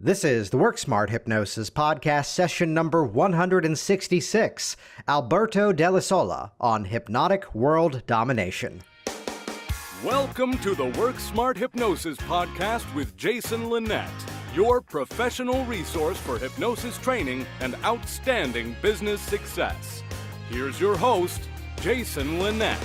This is the Work Smart Hypnosis podcast session number 166, Alberto Dell'Isola on Hypnotic World Domination. Welcome to the Work Smart Hypnosis podcast with Jason Linett, your professional resource for hypnosis training and outstanding business success. Here's your host, Jason Linett.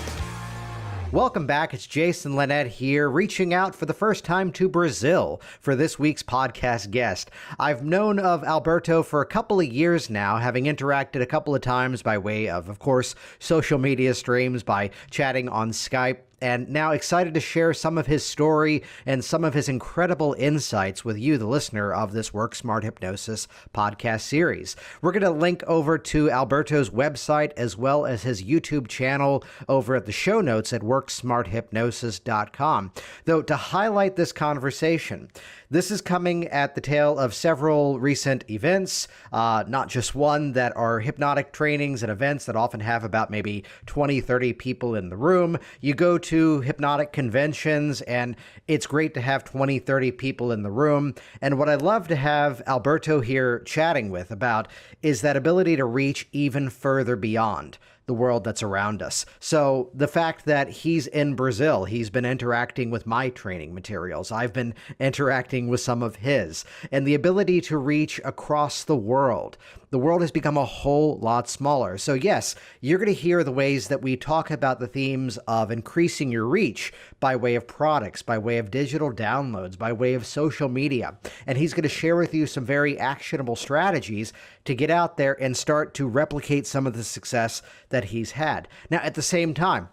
Welcome back. It's Jason Linett here, reaching out for the first time to Brazil for this week's podcast guest. I've known of Alberto for a couple of years now, having interacted a couple of times by way of course, social media streams, by chatting on Skype. And now excited to share some of his story and some of his incredible insights with you, the listener of this Work Smart Hypnosis podcast series. We're going to link over to Alberto's website as well as his YouTube channel over at the show notes at worksmarthypnosis.com. Though to highlight this conversation, this is coming at the tail of several recent events, not just one, that are hypnotic trainings and events that often have about maybe 20, 30 people in the room. You go to hypnotic conventions and it's great to have 20, 30 people in the room. And what I love to have Alberto here chatting with about is that ability to reach even further beyond the world that's around us. So the fact that he's in Brazil, he's been interacting with my training materials, I've been interacting with some of his, and the ability to reach across the world. The world has become a whole lot smaller. So yes, you're going to hear the ways that we talk about the themes of increasing your reach by way of products, by way of digital downloads, by way of social media. And he's going to share with you some very actionable strategies to get out there and start to replicate some of the success that he's had. Now, at the same time,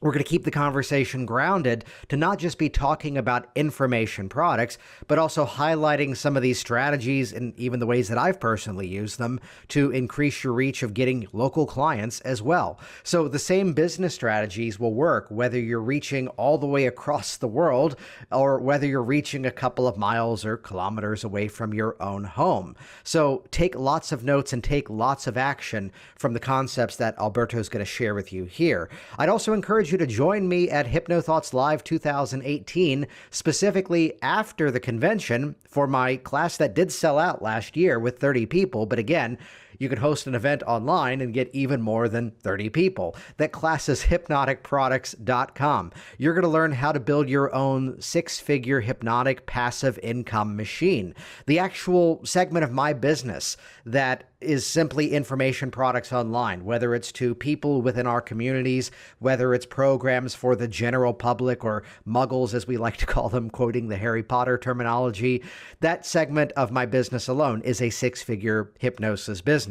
we're going to keep the conversation grounded to not just be talking about information products, but also highlighting some of these strategies and even the ways that I've personally used them to increase your reach of getting local clients as well. So the same business strategies will work whether you're reaching all the way across the world or whether you're reaching a couple of miles or kilometers away from your own home. So take lots of notes and take lots of action from the concepts that Alberto is going to share with you here. I'd also encourage you to join me at HypnoThoughts Live 2018, specifically after the convention for my class that did sell out last year with 30 people. But again, you can host an event online and get even more than 30 people. That class is hypnoticproducts.com. You're going to learn how to build your own six-figure hypnotic passive income machine. The actual segment of my business that is simply information products online, whether it's to people within our communities, whether it's programs for the general public or muggles, as we like to call them, quoting the Harry Potter terminology. That segment of my business alone is a six-figure hypnosis business.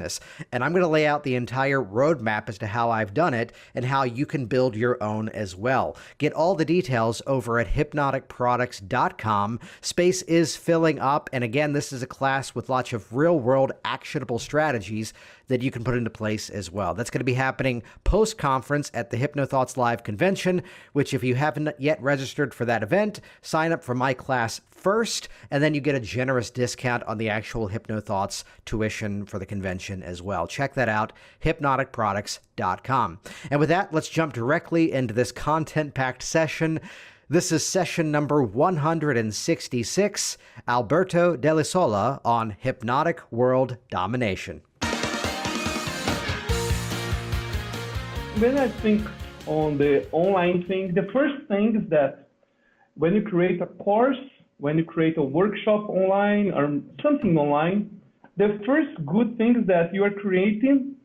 And I'm going to lay out the entire roadmap as to how I've done it and how you can build your own as well. Get all the details over at hypnoticproducts.com. Space is filling up. And again, this is a class with lots of real-world actionable strategies that you can put into place as well. That's going to be happening post-conference at the HypnoThoughts Live convention, which if you haven't yet registered for that event, sign up for my class first, and then you get a generous discount on the actual HypnoThoughts tuition for the convention as well. Check that out, hypnoticproducts.com. And with that, let's jump directly into this content-packed session. This is session number 166, Alberto Dell'Isola on Hypnotic World Domination. When I think on the online thing, the first thing is that when you create a course, when you create a workshop online or something online, the first good thing is that you are creating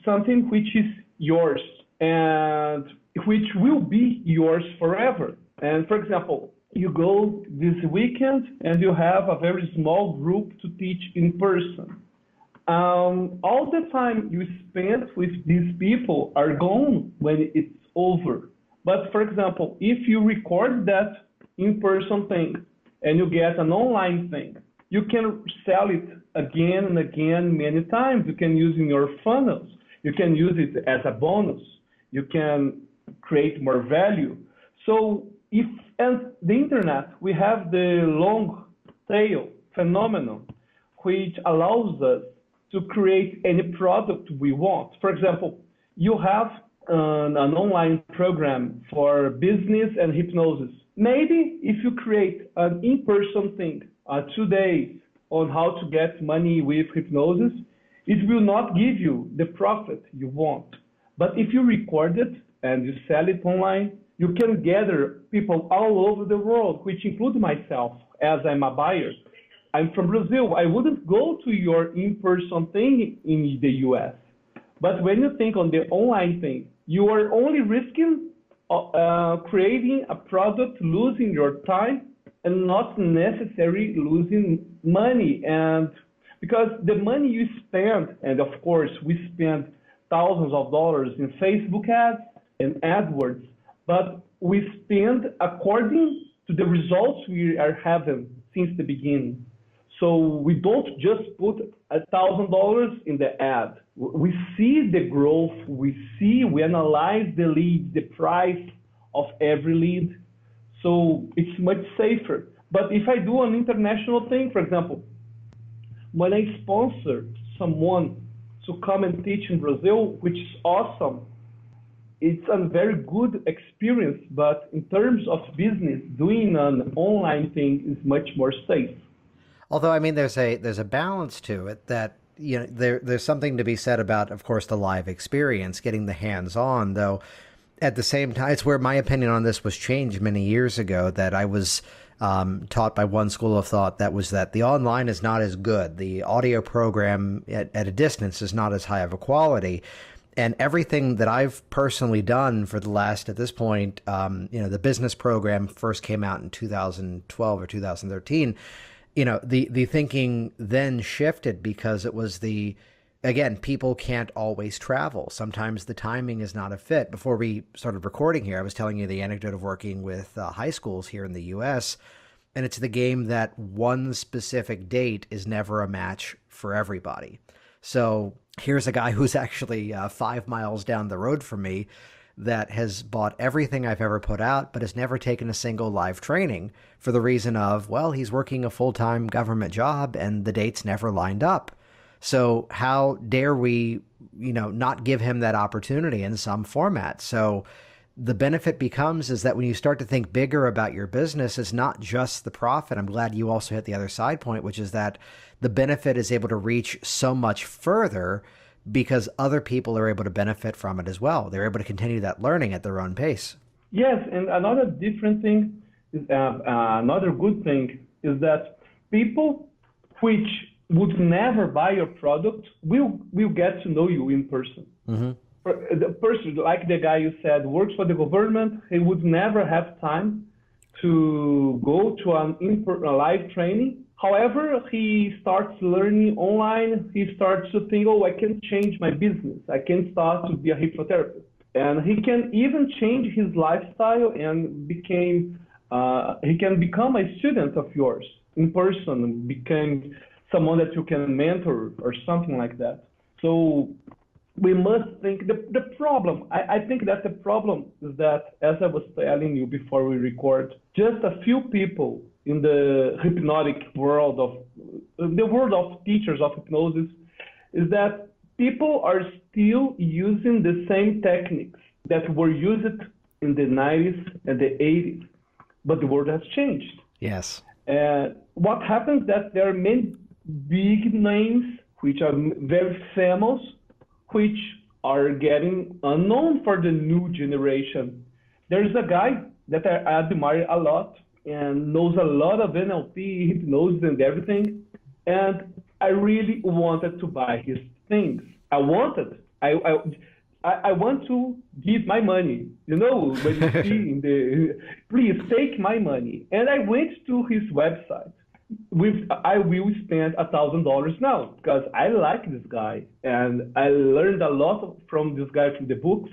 something which is yours and which will be yours forever. And for example, you go this weekend and you have a very small group to teach in person. All the time you spent with these people are gone when it's over. But for example, if you record that in-person thing and you get an online thing, you can sell it again and again many times. You can use in your funnels. You can use it as a bonus. You can create more value. So and the internet, we have the long tail phenomenon, which allows us to create any product we want. For example, you have an online program for business and hypnosis. Maybe if you create an in-person thing, 2 days, on how to get money with hypnosis, it will not give you the profit you want. But if you record it and you sell it online, you can gather people all over the world, which include myself, as I'm a buyer. I'm from Brazil. I wouldn't go to your in-person thing in the US. But when you think on the online thing, you are only risking creating a product, losing your time, and not necessarily losing money. And because the money you spend, and of course we spend thousands of dollars in Facebook ads and AdWords, but we spend according to the results we are having since the beginning. So we don't just put $1,000 in the ad. We see the growth, we analyze the leads, the price of every lead. So it's much safer. But if I do an international thing, for example, when I sponsor someone to come and teach in Brazil, which is awesome, it's a very good experience, but in terms of business, doing an online thing is much more safe. Although, I mean, there's a balance to it that, you know, there's something to be said about, of course, the live experience, getting the hands-on, though at the same time, it's where my opinion on this was changed many years ago, that I was taught by one school of thought that was that the online is not as good. The audio program at a distance is not as high of a quality. And everything that I've personally done for the last, at this point, you know, the business program first came out in 2012 or 2013. You know, the thinking then shifted because it was again, people can't always travel. Sometimes the timing is not a fit. Before we started recording here, I was telling you the anecdote of working with high schools here in the U.S., and it's the game that one specific date is never a match for everybody. So here's a guy who's actually 5 miles down the road from me that has bought everything I've ever put out, but has never taken a single live training for the reason of, well, he's working a full-time government job and the dates never lined up. So how dare we, you know, not give him that opportunity in some format? So the benefit becomes is that when you start to think bigger about your business, it's not just the profit. I'm glad you also hit the other side point, which is that the benefit is able to reach so much further because other people are able to benefit from it as well. They're able to continue that learning at their own pace. Yes, and another different thing, is, another good thing is that people which would never buy your product will get to know you in person. Mm-hmm. The person, like the guy you said, works for the government, he would never have time to go to a live training. However, he starts learning online. He starts to think, oh, I can change my business. I can start to be a hypnotherapist. And he can even change his lifestyle and he can become a student of yours in person, become someone that you can mentor or something like that. So we must think the problem. I think that the problem is that, as I was telling you before we record, just a few people in the hypnotic world the world of teachers of hypnosis, is that people are still using the same techniques that were used in the 90s and the 80s, but the world has changed. Yes. What happens is that there are many big names which are very famous, which are getting unknown for the new generation. There's a guy that I admire a lot and knows a lot of NLP, hypnosis, and everything. And I really wanted to buy his things. I want to give my money. You know, when you see please take my money. And I went to his website. I will spend $1,000 now because I like this guy. And I learned a lot from this guy from the books.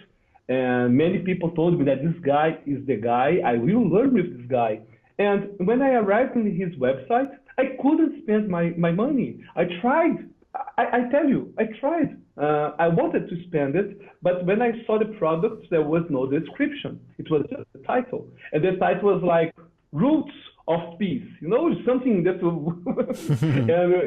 And many people told me that this guy is the guy. I will learn with this guy. And when I arrived on his website, I couldn't spend my money. I tried. I tell you, I tried. I wanted to spend it, but when I saw the product, there was no description. It was just the title. And the title was like, Roots of Peace. You know, something that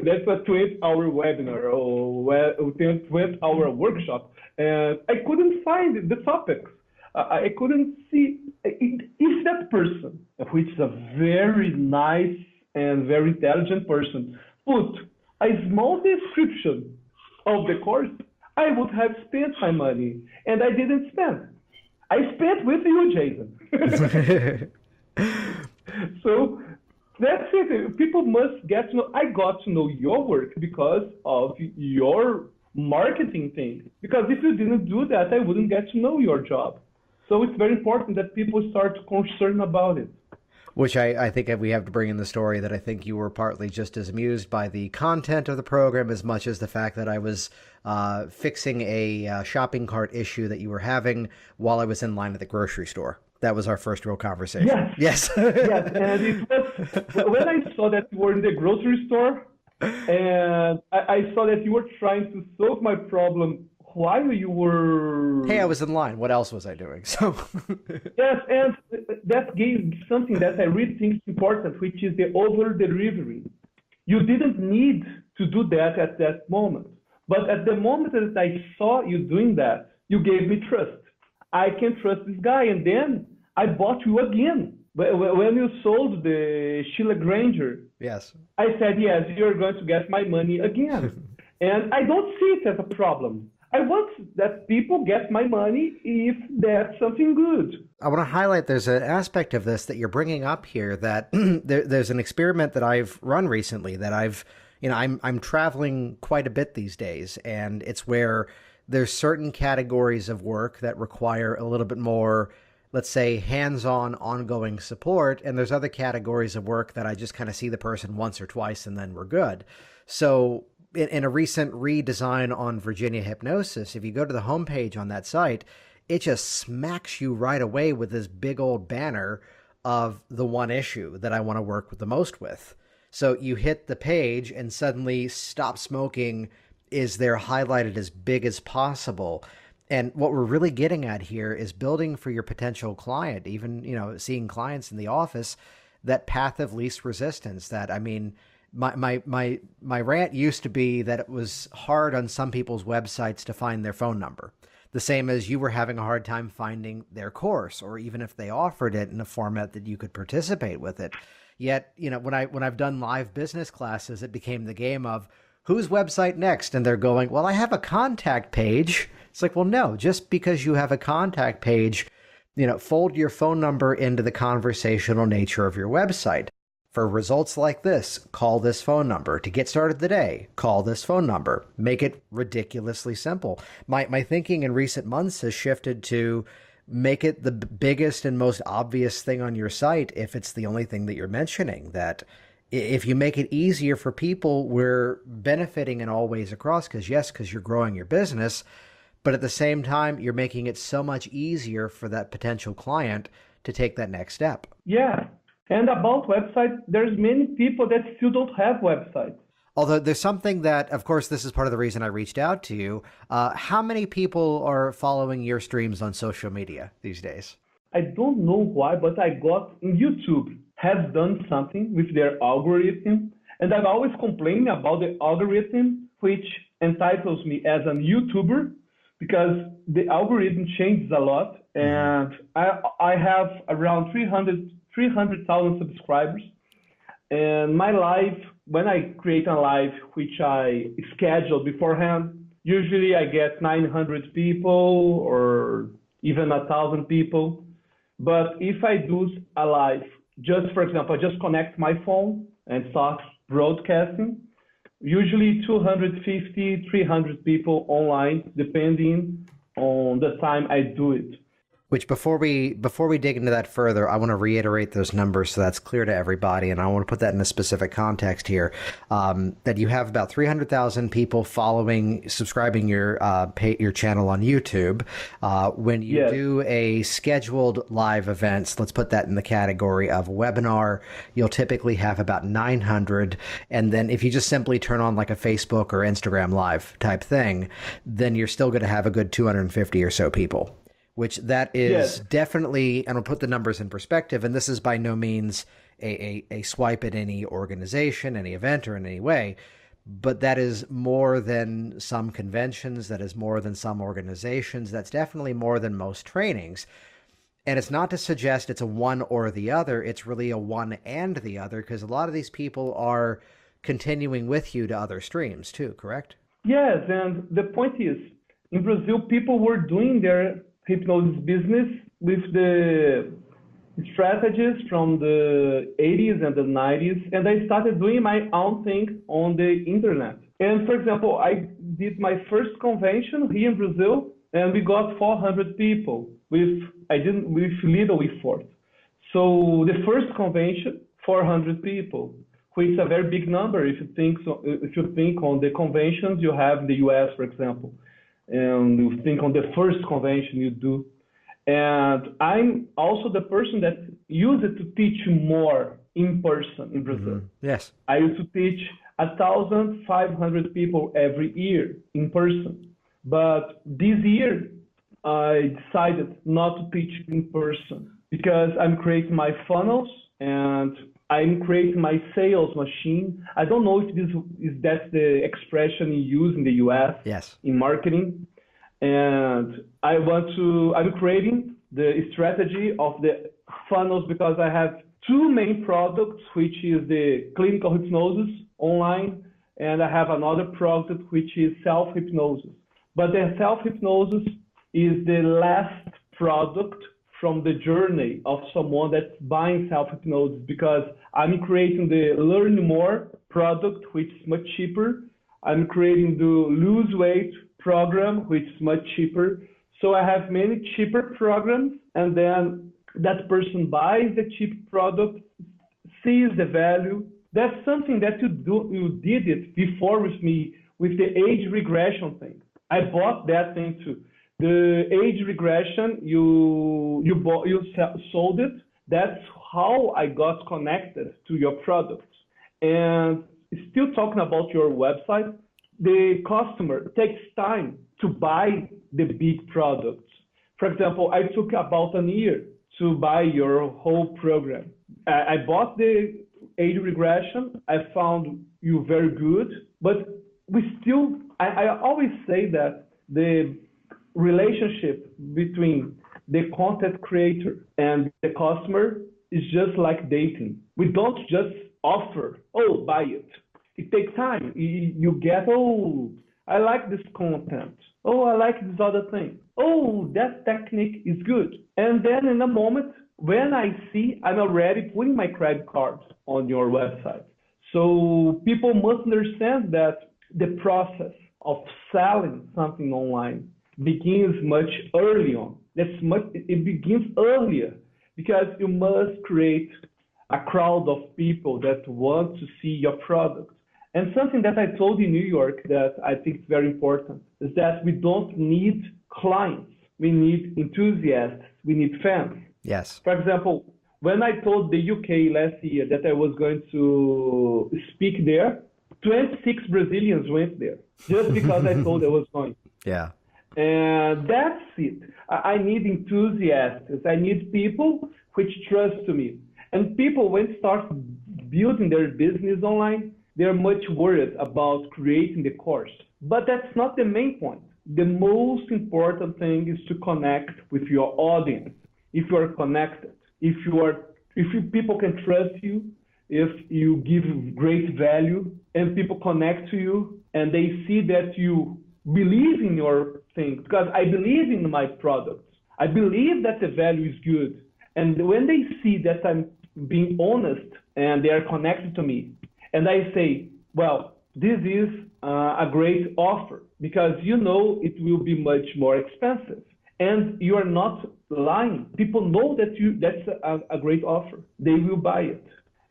that's a 20-hour webinar or 20-hour workshop. And I couldn't find the topics. I couldn't see if that person, which is a very nice and very intelligent person, put a small description of the course, I would have spent my money, and I didn't spend. I spent with you, Jason. So that's it. People must get to know. I got to know your work because of your marketing thing. Because if you didn't do that, I wouldn't get to know your job. So it's very important that people start concerned about it. Which I think we have to bring in the story that I think you were partly just as amused by the content of the program as much as the fact that I was fixing a shopping cart issue that you were having while I was in line at the grocery store. That was our first real conversation. Yes. Yes, and it was when I saw that you were in the grocery store, and I saw that you were trying to solve my problem while you were... Hey, I was in line. What else was I doing? So Yes, and that gave something that I really think is important, which is the over-delivery. You didn't need to do that at that moment. But at the moment that I saw you doing that, you gave me trust. I can trust this guy. And then I bought you again. When you sold the Sheila Granger, yes, I said, yes, you're going to get my money again. And I don't see it as a problem. I want that people get my money if that's something good. I want to highlight there's an aspect of this that you're bringing up here that there's an experiment that I've run recently that I'm traveling quite a bit these days, and it's where there's certain categories of work that require a little bit more, let's say, hands-on, ongoing support, and there's other categories of work that I just kind of see the person once or twice and then we're good. So in a recent redesign on Virginia Hypnosis, if you go to the homepage on that site, it just smacks you right away with this big old banner of the one issue that I want to work with the most with. So you hit the page and suddenly stop smoking is there highlighted as big as possible. And what we're really getting at here is building for your potential client, even, seeing clients in the office, that path of least resistance. That, I mean, my rant used to be that it was hard on some people's websites to find their phone number, the same as you were having a hard time finding their course, or even if they offered it in a format that you could participate with it. Yet, when I've done live business classes, it became the game of whose website next? And they're going, well, I have a contact page. It's like, well, no, just because you have a contact page, fold your phone number into the conversational nature of your website. For results like this, call this phone number. To get started today, call this phone number. Make it ridiculously simple. My thinking in recent months has shifted to make it the biggest and most obvious thing on your site if it's the only thing that you're mentioning. That if you make it easier for people, we're benefiting in all ways across, because you're growing your business, but at the same time, you're making it so much easier for that potential client to take that next step. Yeah. And about websites, there's many people that still don't have websites. Although there's something that, of course, this is part of the reason I reached out to you. How many people are following your streams on social media these days? I don't know why, but I got YouTube has done something with their algorithm. And I've always complained about the algorithm, which entitles me as a YouTuber, because the algorithm changes a lot. And I have around 300,000 subscribers. And my live, when I create a live, which I schedule beforehand, usually I get 900 people or even 1,000 people. But if I do a live, just for example, I just connect my phone and start broadcasting, usually 250, 300 people online, depending on the time I do it. Which before we dig into that further, I want to reiterate those numbers so that's clear to everybody, and I want to put that in a specific context here. That you have about 300,000 people subscribing your channel on YouTube. When you do a scheduled live events, let's put that in the category of webinar, you'll typically have about 900. And then if you just simply turn on like a Facebook or Instagram live type thing, then you're still going to have a good 250 or so people. Which that is definitely, and I'll put the numbers in perspective, and this is by no means a swipe at any organization, any event, or in any way, but that is more than some conventions, that is more than some organizations, that's definitely more than most trainings. And it's not to suggest it's a one or the other, it's really a one and the other, because a lot of these people are continuing with you to other streams too, correct? Yes, and the point is, in Brazil, people were doing their hypnosis business with the strategies from the 80s and the 90s, and I started doing my own thing on the internet. And for example, I did my first convention here in Brazil, and we got 400 people with little effort. So the first convention, 400 people, which is a very big number if you think on the conventions you have in the US, for example, and you think on the first convention you do. And I'm also the person that used it to teach more in person in Brazil. Mm-hmm. Yes. I used to teach 1,500 people every year in person. But this year, I decided not to teach in person because I'm creating my funnels and I'm creating my sales machine. I don't know if that's the expression you use in the US. Yes. In marketing. And I'm creating the strategy of the funnels because I have two main products, which is the clinical hypnosis online, and I have another product, which is self-hypnosis. But the self-hypnosis is the last product from the journey of someone that's buying self-hypnosis because I'm creating the Learn More product, which is much cheaper. I'm creating the Lose Weight program, which is much cheaper. So I have many cheaper programs, and then that person buys the cheap product, sees the value. That's something that you did it before with me with the age regression thing. I bought that thing too. The age regression, you sold it. That's how I got connected to your product. And still talking about your website, the customer takes time to buy the big products. For example, I took about a year to buy your whole program. I bought the age regression. I found you very good, but I always say that the relationship between the content creator and the customer is just like dating. We don't just offer, oh, buy it. It takes time. You get, oh, I like this content. Oh, I like this other thing. Oh, that technique is good. And then in a moment, when I see, I'm already putting my credit card on your website. So people must understand that the process of selling something online begins much early on. It begins earlier because you must create a crowd of people that want to see your product. And something that I told in New York that I think is very important is that we don't need clients. We need enthusiasts. We need fans. Yes. For example, when I told the UK last year that I was going to speak there, 26 Brazilians went there just because I told I was going. Yeah. And that's it. I need enthusiasts. I need people which trust me. And people, when start building their business online, they're much worried about creating the course. But that's not the main point. The most important thing is to connect with your audience. If you are connected, if people can trust you, if you give great value and people connect to you and they see that you believe in your thing, because I believe in my products. I believe that the value is good. And when they see that I'm being honest and they are connected to me, and I say, well, this is a great offer because you know it will be much more expensive. And you are not lying. People know that that's a great offer. They will buy it.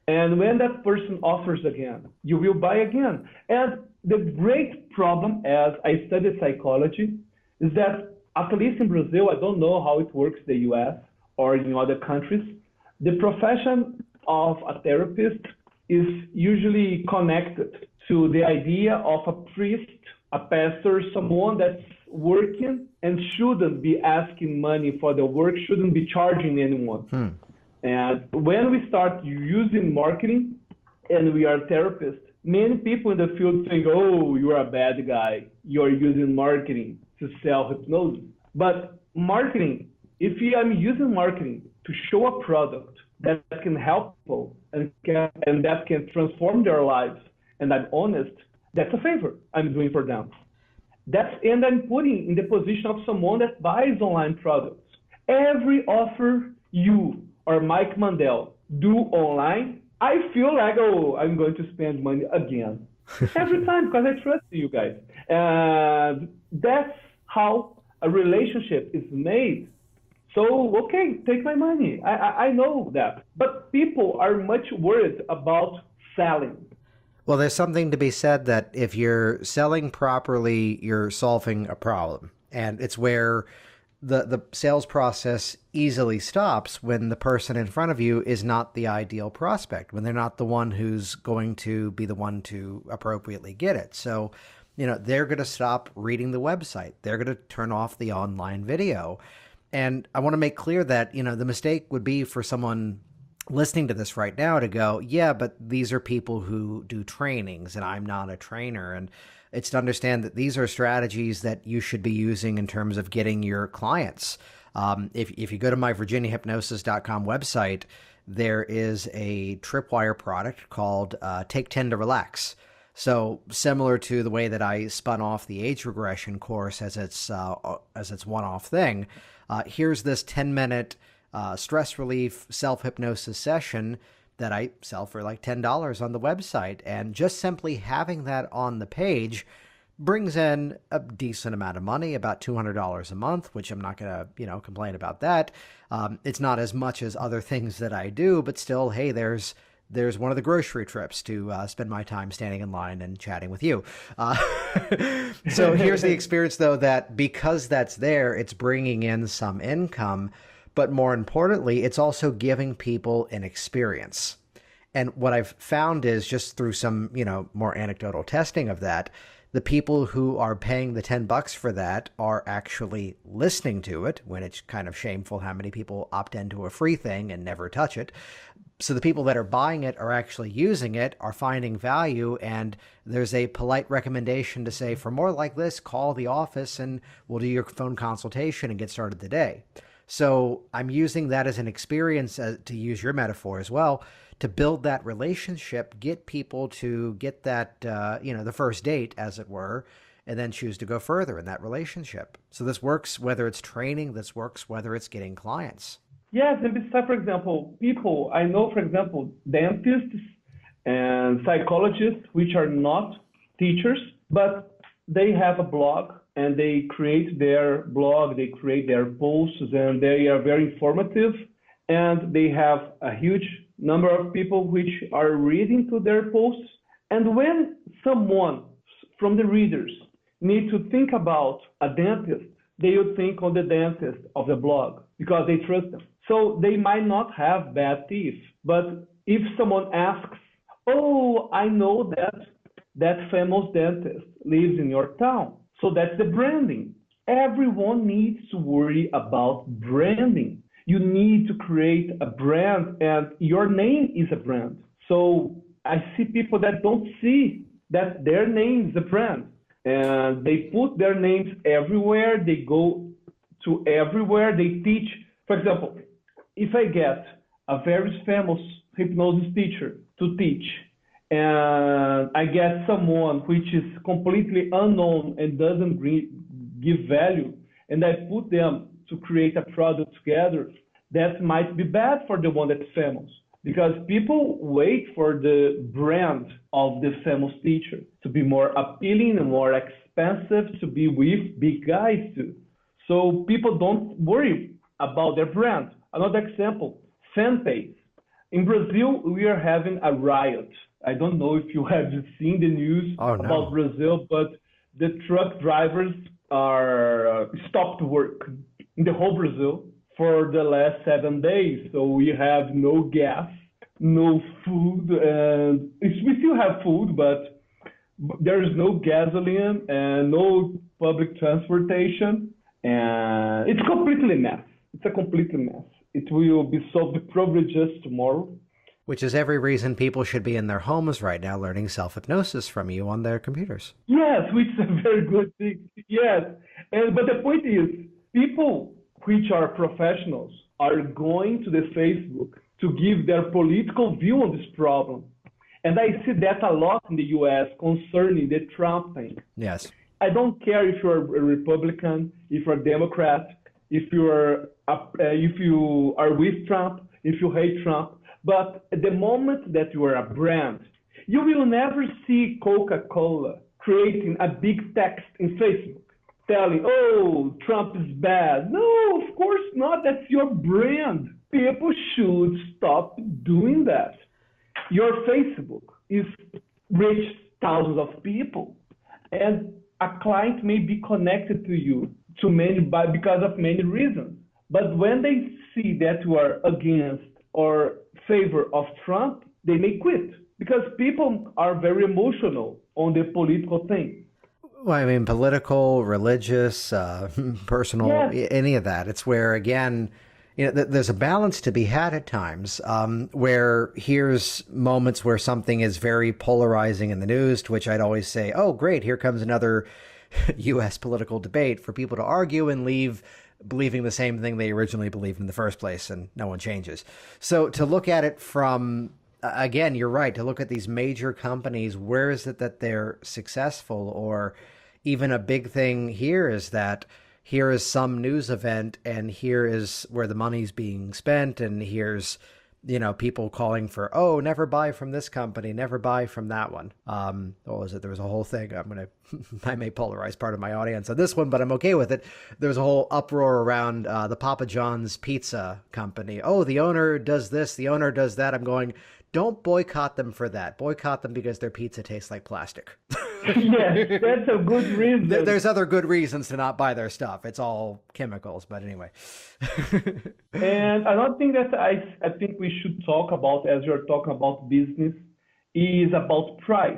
And when that person offers again, you will buy again. And the great problem, as I studied psychology, is that at least in Brazil, I don't know how it works in the US or in other countries, the profession of a therapist is usually connected to the idea of a priest, a pastor, someone that's working and shouldn't be asking money for the work, shouldn't be charging anyone. And when we start using marketing and we are therapists, many people in the field think, oh, you're a bad guy. You're using marketing to sell hypnosis. But marketing, if I'm using marketing to show a product that can help people and that can transform their lives and I'm honest, that's a favor I'm doing for them. And I'm putting in the position of someone that buys online products. Every offer you or Mike Mandel do online, I feel like, oh, I'm going to spend money again. Every time, because I trust you guys. And that's how a relationship is made. So, okay, take my money. I know that. But people are much worried about selling. Well, there's something to be said that if you're selling properly, you're solving a problem. And it's where the sales process easily stops when the person in front of you is not the ideal prospect, when they're not the one who's going to be the one to appropriately get it. So, they're going to stop reading the website. They're going to turn off the online video. And I want to make clear that, the mistake would be for someone listening to this right now to go, yeah, but these are people who do trainings and I'm not a trainer. And it's to understand that these are strategies that you should be using in terms of getting your clients. If you go to my virginiahypnosis.com website, there is a tripwire product called Take 10 to Relax. So similar to the way that I spun off the age regression course as its one-off thing, here's this 10-minute stress relief self-hypnosis session that I sell for like $10 on the website. And just simply having that on the page brings in a decent amount of money, about $200 a month, which I'm not going to, complain about that. It's not as much as other things that I do, but still, hey, there's one of the grocery trips to spend my time standing in line and chatting with you. So here's the experience, though, that because that's there, it's bringing in some income. But more importantly, it's also giving people an experience. And what I've found is just through some, more anecdotal testing of that, the people who are paying the $10 for that are actually listening to it, when it's kind of shameful how many people opt into a free thing and never touch it. So the people that are buying it are actually using it, are finding value, and there's a polite recommendation to say, for more like this, call the office and we'll do your phone consultation and get started today. So I'm using that as an experience, to use your metaphor as well, to build that relationship, get people to get that, the first date, as it were, and then choose to go further in that relationship. So this works whether it's training, this works whether it's getting clients. Yes, and besides, for example, people, I know, for example, dentists and psychologists, which are not teachers, but they have a blog and they create their blog, they create their posts, and they are very informative. And they have a huge number of people which are reading to their posts. And when someone from the readers need to think about a dentist, they would think on the dentist of the blog because they trust them. So they might not have bad teeth, but if someone asks, oh, I know that famous dentist lives in your town. So that's the branding. Everyone needs to worry about branding. You need to create a brand, and your name is a brand. So I see people that don't see that their name is a brand, and they put their names everywhere. They go to everywhere. They teach. For example, if I get a very famous hypnosis teacher to teach, and I get someone which is completely unknown and doesn't give value, and I put them to create a product together, that might be bad for the one that's famous, because people wait for the brand of the famous teacher to be more appealing and more expensive to be with big guys too. So people don't worry about their brand. Another example, fan page. In Brazil, we are having a riot. I don't know if you have seen the news about Brazil, but the truck drivers are stopped work in the whole Brazil for the last 7 days. So we have no gas, no food, and we still have food, but there is no gasoline and no public transportation, and it's completely mess. It's a complete mess. It will be solved probably just tomorrow. Which is every reason people should be in their homes right now learning self-hypnosis from you on their computers. Yes, which is a very good thing. Yes. But the point is, people which are professionals are going to the Facebook to give their political view on this problem. And I see that a lot in the US concerning the Trump thing. Yes. I don't care if you're a Republican, if you're a Democrat, if you are with Trump, if you hate Trump. But at the moment that you are a brand, you will never see Coca-Cola creating a big text in Facebook telling, oh, Trump is bad. No, of course not. That's your brand. People should stop doing that. Your Facebook is reached thousands of people, and a client may be connected to you because of many reasons. But when they see that you are against or favor of Trump, they may quit because people are very emotional on the political thing. Well, I mean, political, religious, personal, Yes. any of that. It's where, again, there's a balance to be had at times where here's moments where something is very polarizing in the news, to which I'd always say, oh, great, here comes another U.S. political debate for people to argue and leave believing the same thing they originally believed in the first place, and no one changes. So to look at it from, again, you're right, to look at these major companies, where is it that they're successful? Or even a big thing here is that here is some news event and here is where the money's being spent, and here's, people calling for, oh, never buy from this company, never buy from that one. What was it? There was a whole thing. I may polarize part of my audience on this one, but I'm okay with it. There was a whole uproar around the Papa John's pizza company. Oh, the owner does this, the owner does that. I'm going, don't boycott them for that. Boycott them because their pizza tastes like plastic. Yes, that's a good reason. There's other good reasons to not buy their stuff. It's all chemicals, but anyway. And another thing that I think we should talk about as you're talking about business is about price.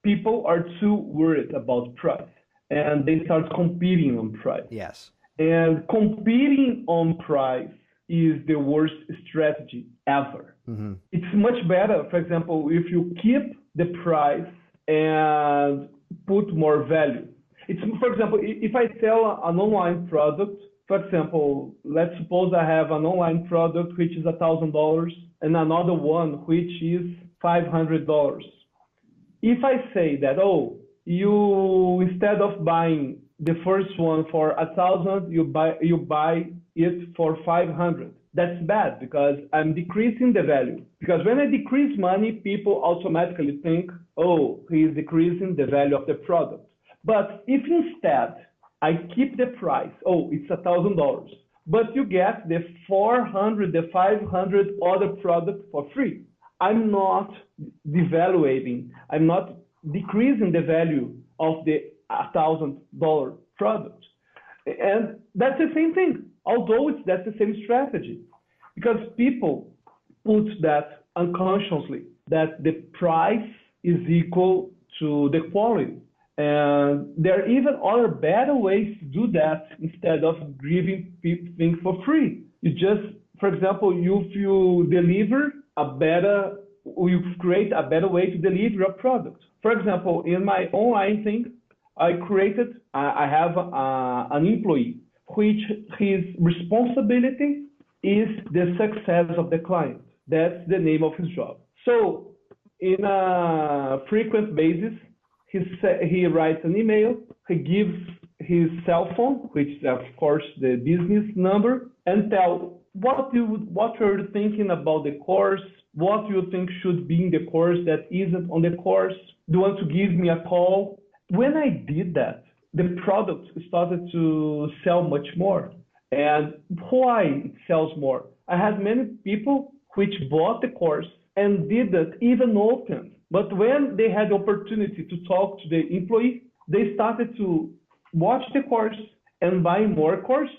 People are too worried about price and they start competing on price. Yes. And competing on price is the worst strategy ever. Mm-hmm. It's much better, for example, if you keep the price and put more value. It's, for example, if I sell an online product, for example, let's suppose I have an online product which is $1,000 and another one which is $500. If I say that, oh, you instead of buying the first one for 1,000, you buy it for 500. That's bad because I'm decreasing the value. Because when I decrease money, people automatically think, oh, he is decreasing the value of the product. But if instead I keep the price, oh, it's $1,000, but you get the 400, the 500 other products for free. I'm not devaluating, I'm not decreasing the value of the $1,000 product. And that's the same thing, although that's the same strategy. Because people put that unconsciously, that the price is equal to the quality. And there are even other better ways to do that instead of giving people things for free. You just, for example, if you create a better way to deliver a product. For example, in my online thing, I have an employee, which his responsibility is the success of the client. That's the name of his job. So in a frequent basis, he writes an email, he gives his cell phone, which is of course the business number, and tell what you're thinking about the course, what you think should be in the course that isn't on the course. Do you want to give me a call? When I did that, the product started to sell much more. And why it sells more? I had many people which bought the course and didn't even open. But when they had the opportunity to talk to the employee, they started to watch the course and buy more courses.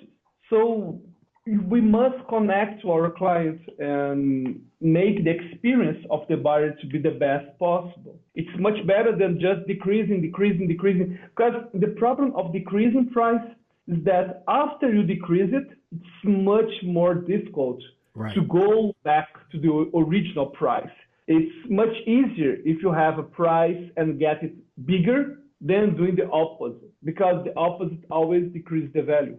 So we must connect to our clients and make the experience of the buyer to be the best possible. It's much better than just decreasing. Because the problem of decreasing price is that after you decrease it, it's much more difficult to go back to the original price. It's much easier if you have a price and get it bigger than doing the opposite, because the opposite always decreases the value.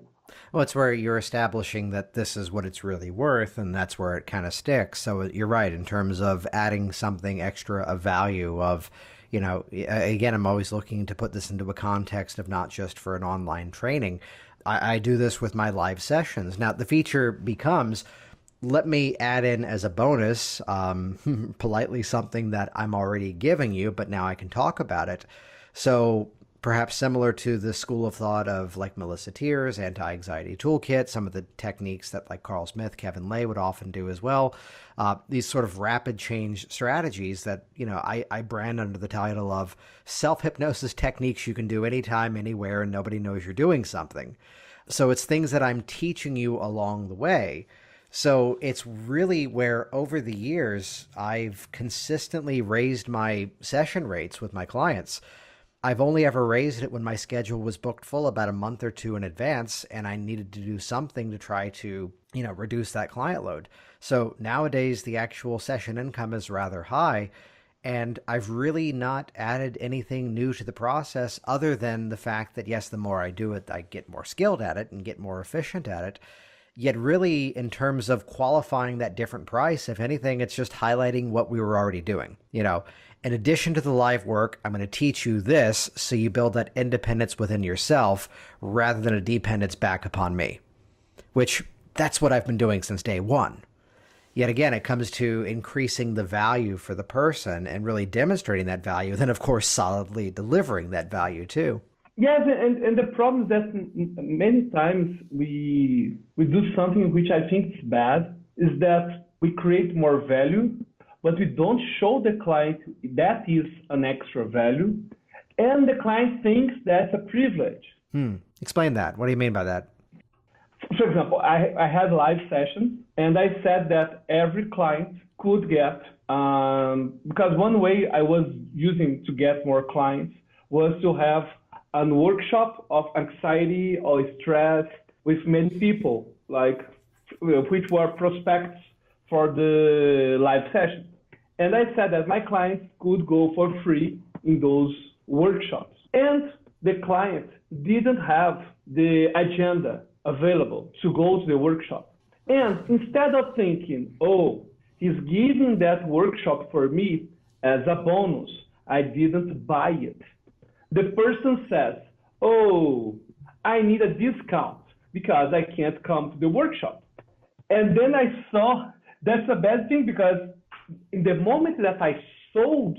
Well, it's where you're establishing that this is what it's really worth, and that's where it kind of sticks. So you're right in terms of adding something extra of value of, again, I'm always looking to put this into a context of not just for an online training. I do this with my live sessions. Now, the feature becomes, let me add in as a bonus, politely something that I'm already giving you, but now I can talk about it. So perhaps similar to the school of thought of like Melissa Teer's anti-anxiety toolkit, some of the techniques that like Carl Smith, Kevin Lay would often do as well. These sort of rapid change strategies that, I brand under the title of self-hypnosis techniques you can do anytime, anywhere, and nobody knows you're doing something. So it's things that I'm teaching you along the way. So it's really where over the years, I've consistently raised my session rates with my clients. I've only ever raised it when my schedule was booked full about a month or two in advance, and I needed to do something to try to, reduce that client load. So nowadays, the actual session income is rather high, and I've really not added anything new to the process other than the fact that, yes, the more I do it, I get more skilled at it and get more efficient at it. Yet really, in terms of qualifying that different price, if anything, it's just highlighting what we were already doing. In addition to the live work, I'm going to teach you this so you build that independence within yourself rather than a dependence back upon me, which that's what I've been doing since day one. Yet again, it comes to increasing the value for the person and really demonstrating that value, then of course solidly delivering that value too. Yes, and the problem is that many times we do something which I think is bad, is that we create more value, but we don't show the client that is an extra value, and the client thinks that's a privilege. Explain that. What do you mean by that? For example, I had live sessions, and I said that every client could get, because one way I was using to get more clients was to have a workshop of anxiety or stress with many people, like which were prospects for the live session. And I said that my clients could go for free in those workshops. And the client didn't have the agenda available to go to the workshop. And instead of thinking, oh, he's giving that workshop for me as a bonus, I didn't buy it. The person says, oh, I need a discount because I can't come to the workshop. And then I saw that's a bad thing, because in the moment that I sold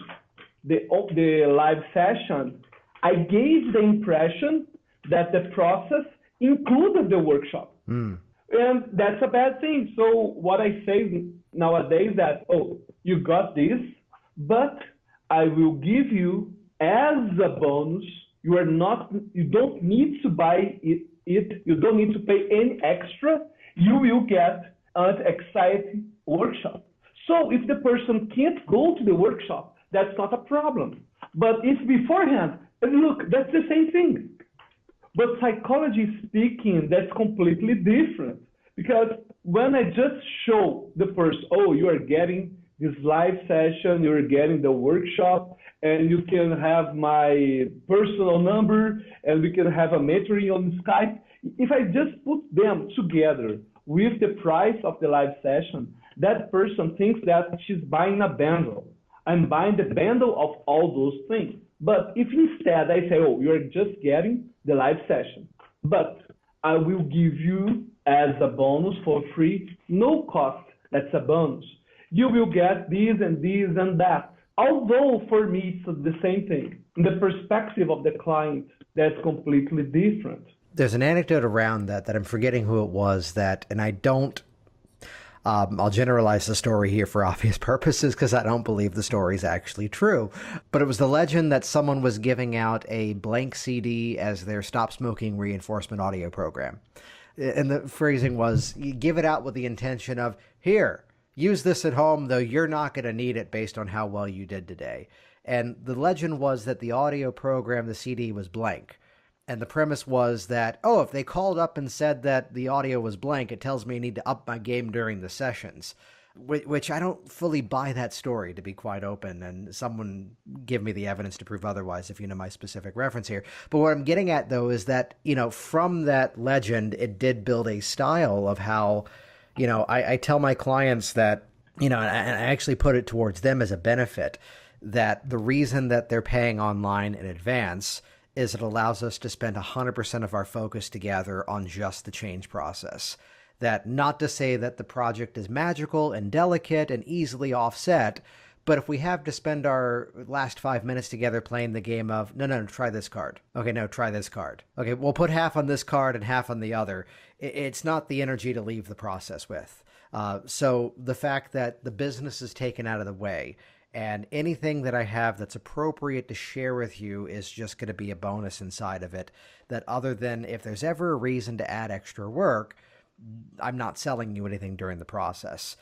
the live session, I gave the impression that the process included the workshop. And that's a bad thing. So what I say nowadays that, oh, you got this, but I will give you as a bonus. You don't need to buy it. You don't need to pay any extra. You will get an anxiety workshop. So if the person can't go to the workshop, that's not a problem. But if beforehand, and look, that's the same thing. But psychology speaking, that's completely different. Because when I just show the person, oh, you are getting this live session, you're getting the workshop, and you can have my personal number, and we can have a mentoring on Skype. If I just put them together with the price of the live session, that person thinks that she's buying a bundle. I'm buying the bundle of all those things. But if instead I say, oh, you're just getting the live session, but I will give you as a bonus for free, no cost, that's a bonus. You will get this and this and that. Although for me, it's the same thing. In the perspective of the client, that's completely different. There's an anecdote around that I'm forgetting who it was and I don't, I'll generalize the story here for obvious purposes because I don't believe the story is actually true. But it was the legend that someone was giving out a blank CD as their stop smoking reinforcement audio program. And the phrasing was, you give it out with the intention of, here, use this at home, though you're not going to need it based on how well you did today. And the legend was that the audio program, the CD, was blank. And the premise was that, oh, if they called up and said that the audio was blank, it tells me I need to up my game during the sessions. which I don't fully buy that story, to be quite open, and someone give me the evidence to prove otherwise if you know my specific reference here. But what I'm getting at, though, is that, from that legend, it did build a style of how, I tell my clients that, and I actually put it towards them as a benefit, that the reason that they're paying online in advance is it allows us to spend 100% of our focus together on just the change process. That, not to say that the project is magical and delicate and easily offset, but if we have to spend our last 5 minutes together playing the game of, no, try this card. Okay, no, try this card. Okay, we'll put half on this card and half on the other. It's not the energy to leave the process with. So the fact that the business is taken out of the way, and anything that I have that's appropriate to share with you is just going to be a bonus inside of it, that other than if there's ever a reason to add extra work, I'm not selling you anything during the process.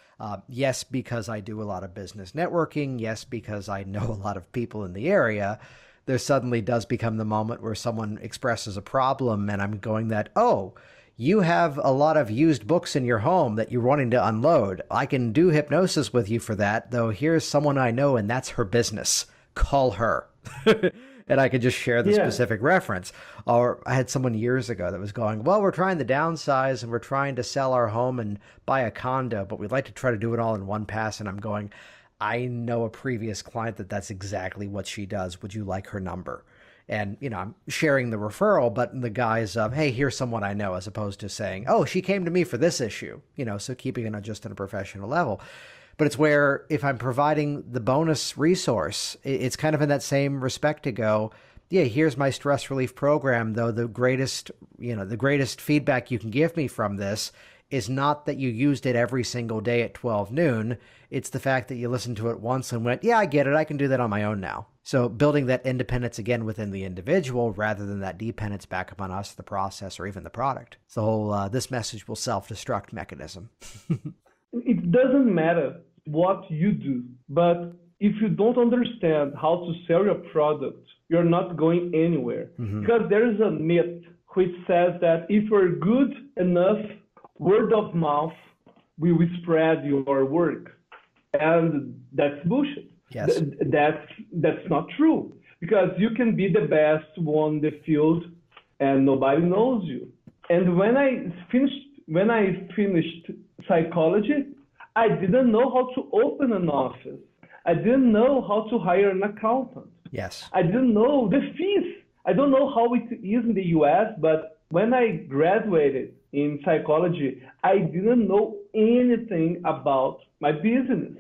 Yes, because I do a lot of business networking. Yes, because I know a lot of people in the area. There suddenly does become the moment where someone expresses a problem and I'm going that, oh, you have a lot of used books in your home that you're wanting to unload. I can do hypnosis with you for that, though here's someone I know and that's her business. Call her. And I could just share the specific reference. Or I had someone years ago that was going, well, we're trying to downsize and we're trying to sell our home and buy a condo, but we'd like to try to do it all in one pass. And I'm going, I know a previous client that's exactly what she does. Would you like her number? And, I'm sharing the referral, but in the guise of, hey, here's someone I know, as opposed to saying, oh, she came to me for this issue, so keeping it just on a professional level. But it's where if I'm providing the bonus resource, it's kind of in that same respect to go, yeah, here's my stress relief program, though the greatest feedback you can give me from this is not that you used it every single day at 12 noon. It's the fact that you listened to it once and went, yeah, I get it. I can do that on my own now. So building that independence again within the individual rather than that dependence back upon us, the process, or even the product. It's the whole, this message will self-destruct mechanism. It doesn't matter what you do, but if you don't understand how to sell your product, you're not going anywhere. Mm-hmm. Because there is a myth which says that if you're good enough, word of mouth will spread your work. And that's bullshit. Yes. That's not true. Because you can be the best one in the field and nobody knows you. And when I finished psychology, I didn't know how to open an office. I didn't know how to hire an accountant. Yes. I didn't know the fees. I don't know how it is in the US, but when I graduated in psychology, I didn't know anything about my business.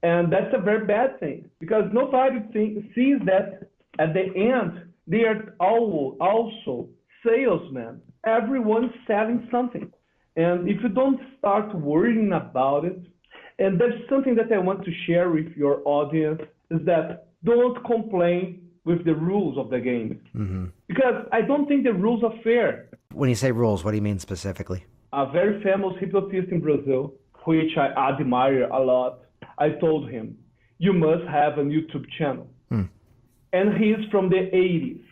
And that's a very bad thing because nobody sees that at the end, they are also salesmen. Everyone's selling something. And if you don't start worrying about it, and that's something that I want to share with your audience, is that don't complain with the rules of the game. Mm-hmm. Because I don't think the rules are fair. When you say rules, what do you mean specifically? A very famous hypnotist in Brazil, which I admire a lot, I told him, you must have a YouTube channel. And he's from the 80s.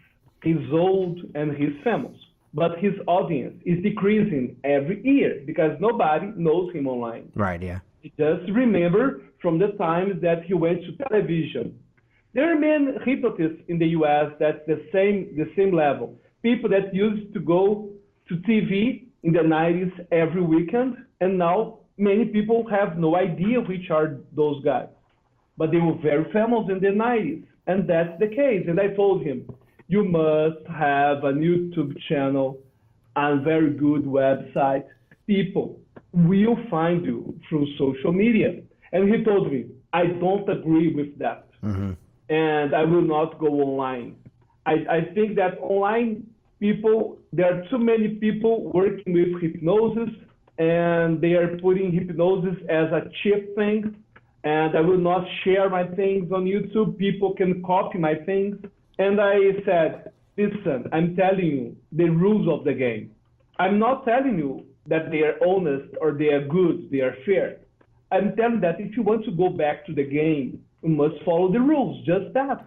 He's old and he's famous. But his audience is decreasing every year because nobody knows him online. Right, yeah. Just remember from the times that he went to television. There are many hypnotists in the US that's the same level. People that used to go to TV in the 90s every weekend, and now many people have no idea which are those guys. But they were very famous in the 90s, and that's the case. And I told him, you must have a YouTube channel and very good website. People will find you through social media. And he told me, I don't agree with that. Mm-hmm. And I will not go online. I think that online people, there are too many people working with hypnosis, and they are putting hypnosis as a cheap thing. And I will not share my things on YouTube. People can copy my things. And I said, listen, I'm telling you the rules of the game. I'm not telling you that they are honest or they are good, they are fair. I'm telling that if you want to go back to the game, you must follow the rules, just that.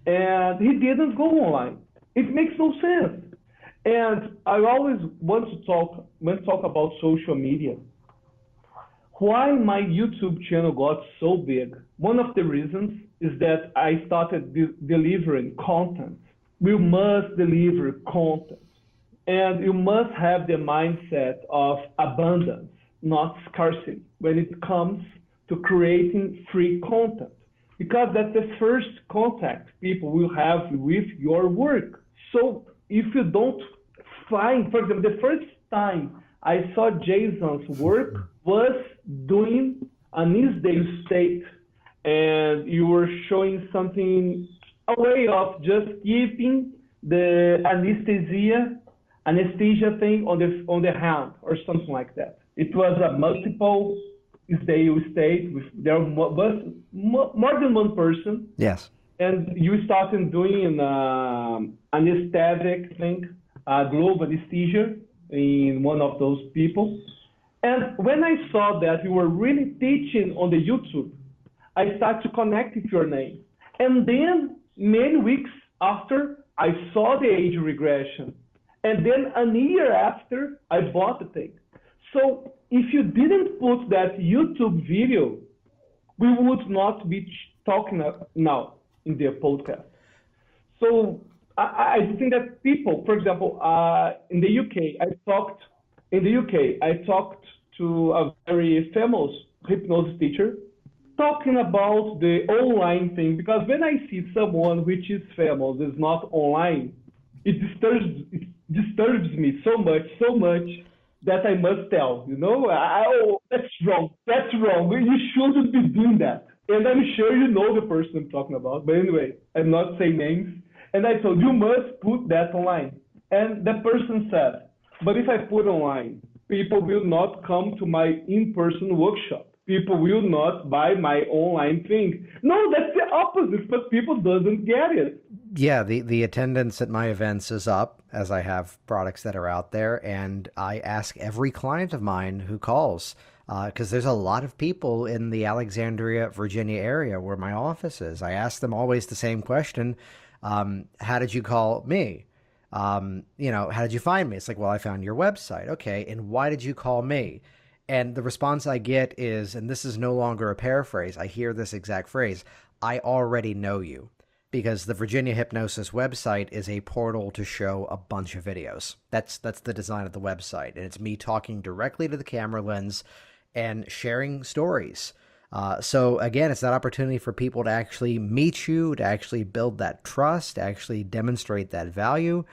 And he didn't go online. It makes no sense. And I always want to talk about social media. Why my YouTube channel got so big? One of the reasons is that I started delivering content. We must deliver content. And you must have the mindset of abundance, not scarcity, when it comes to creating free content. Because that's the first contact people will have with your work. So if you don't find, for example, the first time I saw Jason's work was doing an Israel state, and you were showing something, a way of just keeping the anesthesia thing on the hand or something like that. It was a multiple Israel state with there was more than one person. Yes. And you started doing anesthetic thing, global anesthesia in one of those people. And when I saw that you were really teaching on the YouTube, I started to connect with your name. And then many weeks after, I saw the age regression. And then a year after, I bought the thing. So if you didn't put that YouTube video, we would not be talking now in the podcast. So I think that people, for example, in the UK, I talked to a very famous hypnosis teacher talking about the online thing, because when I see someone which is famous is not online, it disturbs me so much that I must tell, oh, that's wrong. You shouldn't be doing that. And I'm sure you know the person I'm talking about. But anyway, I'm not saying names. And I told you must put that online. And the person said, but if I put online, people will not come to my in-person workshop. People will not buy my online thing. No, that's the opposite, but people doesn't get it. Yeah, the attendance at my events is up as I have products that are out there. And I ask every client of mine who calls, because there's a lot of people in the Alexandria, Virginia area where my office is. I ask them always the same question. How did you call me? How did you find me? It's like, well, I found your website. Okay. And why did you call me? And the response I get is, and this is no longer a paraphrase, I hear this exact phrase, I already know you. Because the Virginia Hypnosis website is a portal to show a bunch of videos. That's the design of the website. And it's me talking directly to the camera lens and sharing stories. So again, it's that opportunity for people to actually meet you, to actually build that trust, to actually demonstrate that value.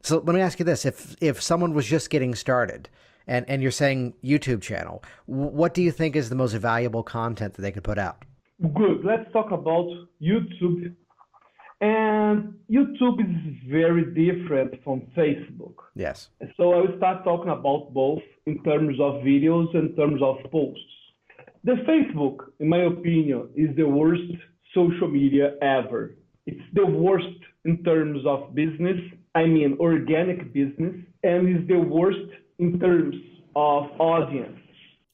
So let me ask you this. If someone was just getting started, and you're saying YouTube channel, what do you think is the most valuable content that they could put out? Good. Let's talk about YouTube. And YouTube is very different from Facebook. Yes. So I will start talking about both in terms of videos and in terms of posts. The Facebook, in my opinion, is the worst social media ever. It's the worst in terms of business, organic business, and it's the worst in terms of audience.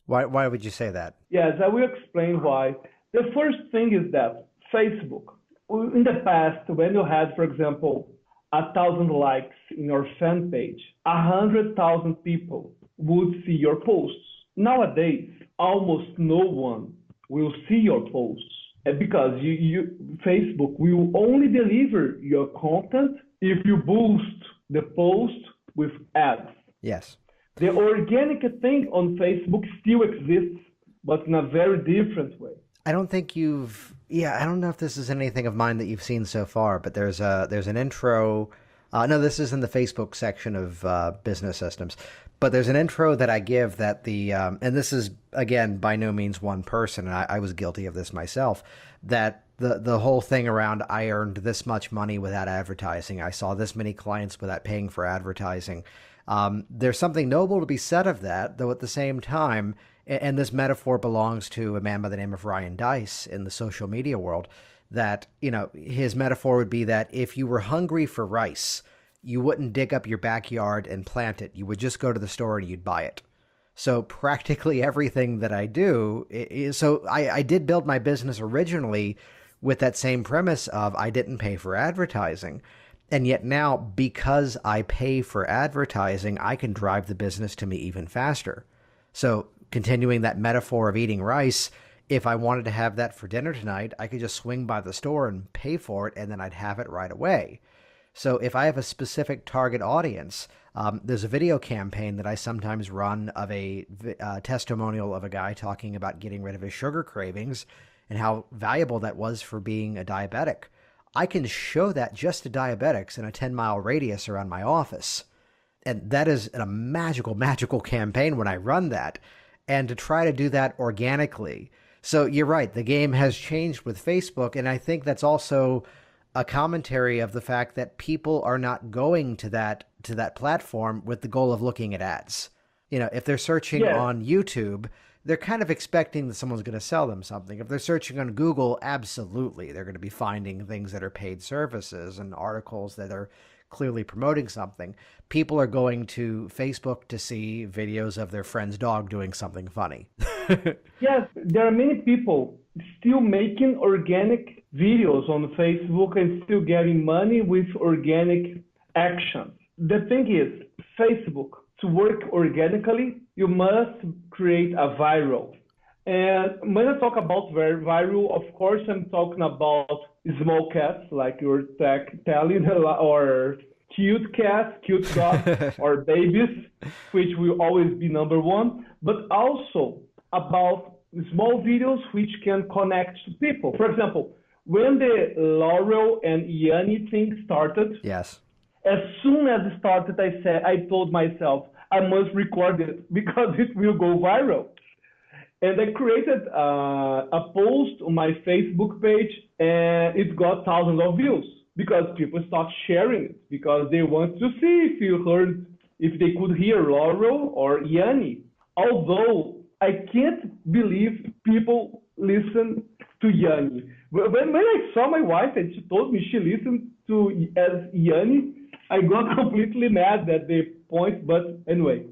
Why would you say that? Yes, I will explain why. The first thing is that Facebook, in the past, when you had, for example, 1,000 likes in your fan page, 100,000 people would see your posts. Nowadays, almost no one will see your posts because Facebook will only deliver your content if you boost the post with ads. Yes. The organic thing on Facebook still exists, but in a very different way. I don't think I don't know if this is anything of mine that you've seen so far, but there's an intro. No, this is in the Facebook section of business systems, but there's an intro that I give that and this is, again, by no means one person, and I was guilty of this myself, that the whole thing around I earned this much money without advertising, I saw this many clients without paying for advertising. There's something noble to be said of that, though at the same time, and this metaphor belongs to a man by the name of Ryan Dice in the social media world, that, his metaphor would be that if you were hungry for rice, you wouldn't dig up your backyard and plant it. You would just go to the store and you'd buy it. So practically everything that I do I did build my business originally with that same premise of I didn't pay for advertising. And yet now, because I pay for advertising, I can drive the business to me even faster. So continuing that metaphor of eating rice, if I wanted to have that for dinner tonight, I could just swing by the store and pay for it, and then I'd have it right away. So if I have a specific target audience, there's a video campaign that I sometimes run of a testimonial of a guy talking about getting rid of his sugar cravings and how valuable that was for being a diabetic. I can show that just to diabetics in a 10-mile radius around my office. And that is a magical, magical campaign when I run that. And to try to do that organically. So you're right, the game has changed with Facebook. And I think that's also a commentary of the fact that people are not going to that platform with the goal of looking at ads. You know, if they're searching on YouTube, they're kind of expecting that someone's going to sell them something. If they're searching on Google, absolutely, they're going to be finding things that are paid services and articles that are clearly promoting something. People are going to Facebook to see videos of their friend's dog doing something funny. Yes, there are many people still making organic videos on Facebook and still getting money with organic action. The thing is, Facebook, to work organically, you must create a viral. And when I talk about very viral, of course, I'm talking about small cats, like you're telling, or cute cats, cute dogs, or babies, which will always be number one, but also about small videos which can connect to people. For example, when the Laurel and Yanni thing started, yes. As soon as it started, I told myself, I must record it because it will go viral. And I created a post on my Facebook page, and it got thousands of views because people start sharing it because they want to see if they could hear Laurel or Yanni. Although I can't believe people listen to Yanni. When I saw my wife and she told me she listened to as Yanni, I got completely mad at the point. But anyway,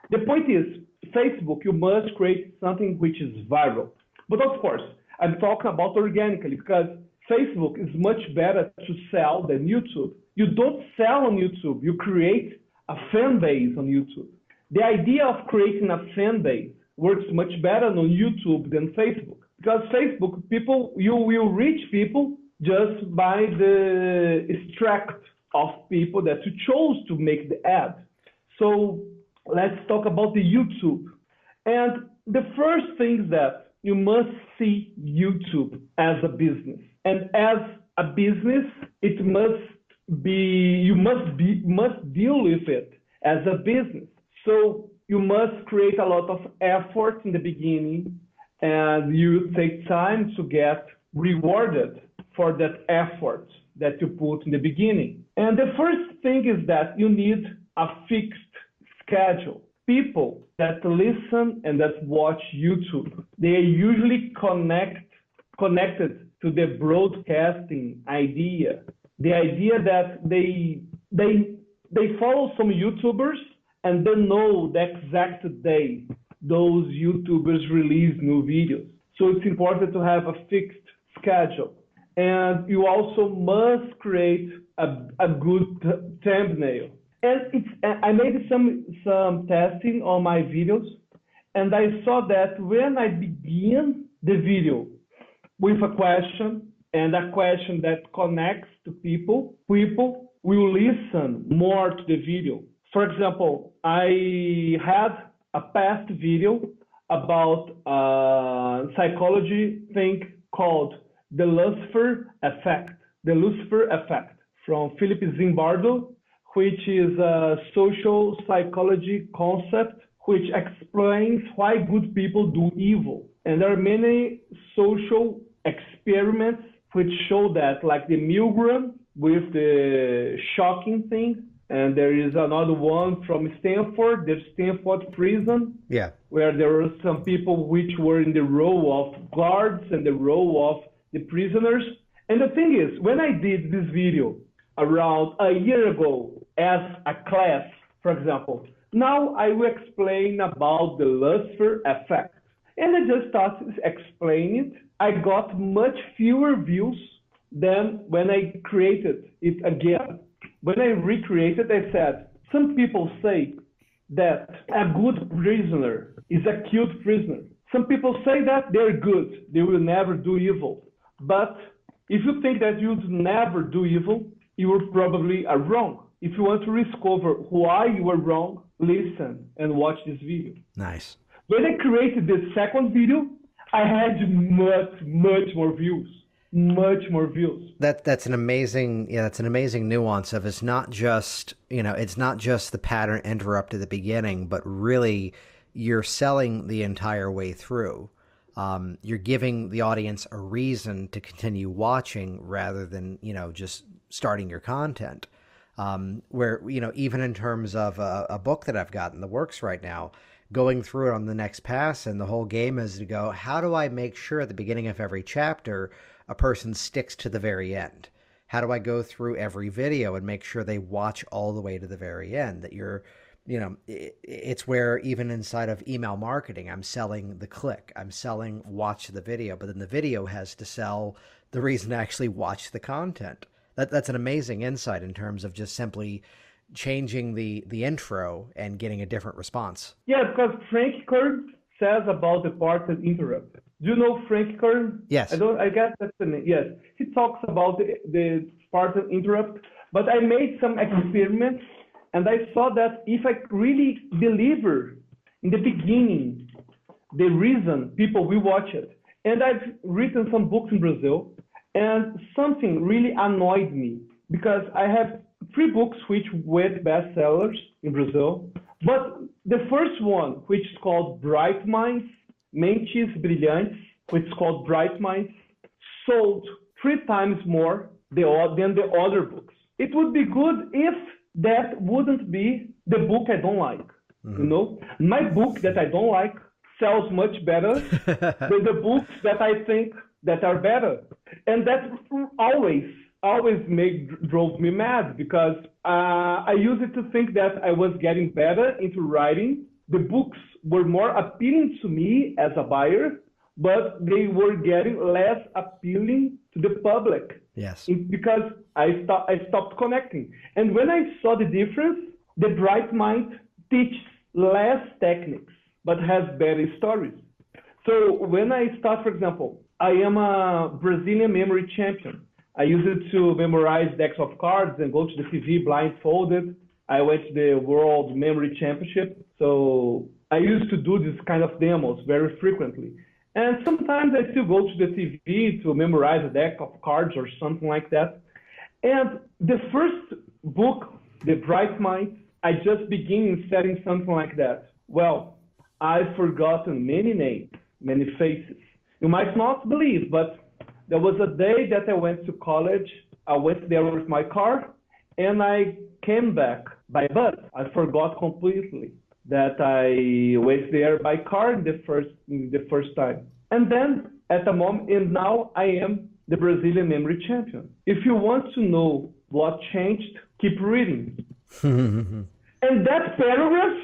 the point is, Facebook, you must create something which is viral. But of course, I'm talking about organically because Facebook is much better to sell than YouTube. You don't sell on YouTube, you create a fan base on YouTube. The idea of creating a fan base works much better on YouTube than Facebook. Because Facebook, you will reach people just by the extract of people that you chose to make the ad. So let's talk about the YouTube. And the first thing is that you must see YouTube as a business. And as a business, it you must deal with it as a business. So you must create a lot of effort in the beginning, and you take time to get rewarded for that effort that you put in the beginning. And the first thing is that you need a fixed schedule. People that listen and that watch YouTube, they are usually connected to the broadcasting idea. The idea that they follow some YouTubers and they know the exact day those YouTubers release new videos. So it's important to have a fixed schedule. And you also must create a good thumbnail. And I made some testing on my videos, and I saw that when I begin the video with a question, and a question that connects to people will listen more to the video. For example, I had a past video about a psychology thing called the Lucifer effect from Philip Zimbardo, which is a social psychology concept which explains why good people do evil. And there are many social experiments which show that, like the Milgram with the shocking thing, and there is another one from Stanford, the Stanford prison, where there were some people which were in the row of guards and the row of the prisoners. And the thing is, when I did this video around a year ago as a class, for example, now I will explain about the Lucifer effect. And I just started explaining it. I got much fewer views than when I created it again. When I recreated, I said, some people say that a good prisoner is a cute prisoner. Some people say that they're good, they will never do evil. But if you think that you'll never do evil, you are probably are wrong. If you want to discover why you are wrong, listen and watch this video. Nice. When I created the second video, I had much more views. Much more views. That's an amazing nuance of it's not just the pattern interrupt at the beginning, but really you're selling the entire way through. You're giving the audience a reason to continue watching rather than, just starting your content. Where, even in terms of a book that I've got in the works right now, going through it on the next pass, and the whole game is to go, how do I make sure at the beginning of every chapter a person sticks to the very end? How do I go through every video and make sure they watch all the way to the very end? That you're, it's where even inside of email marketing, I'm selling the click, I'm selling watch the video, but then the video has to sell the reason to actually watch the content. That's an amazing insight in terms of just simply changing the intro and getting a different response. Yeah, because Frank Kern says about the part that interrupt. Do you know Frank Kern? Yes. I guess that's the name. Yes. He talks about the part that interrupt, but I made some experiments and I saw that if I really deliver in the beginning the reason people will watch it, and I've written some books in Brazil, and something really annoyed me because I have 3 books which went bestsellers in Brazil, but the first one, which is called Bright Minds, Mentes Brilhantes, which is called Bright Minds, sold 3 times more than the other books. It would be good if that wouldn't be the book I don't like. My book that I don't like sells much better than the books that I think that are better. And that always drove me mad because I used it to think that I was getting better into writing. The books were more appealing to me as a buyer, but they were getting less appealing to the public. Yes. Because I stopped connecting. And when I saw the difference, the Bright Mind teaches less techniques, but has better stories. So when I start, for example, I am a Brazilian memory champion. I use it to memorize decks of cards and go to the TV blindfolded. I went to the World Memory Championship. So I used to do this kind of demos very frequently. And sometimes I still go to the TV to memorize a deck of cards or something like that. And the first book, The Bright Mind, I just begin setting something like that. Well, I've forgotten many names, many faces. You might not believe, but there was a day that I went to college. I went there with my car, and I came back by bus. I forgot completely that I went there by car the first time. And then at the moment, and now I am the Brazilian memory champion. If you want to know what changed, keep reading. And that paragraph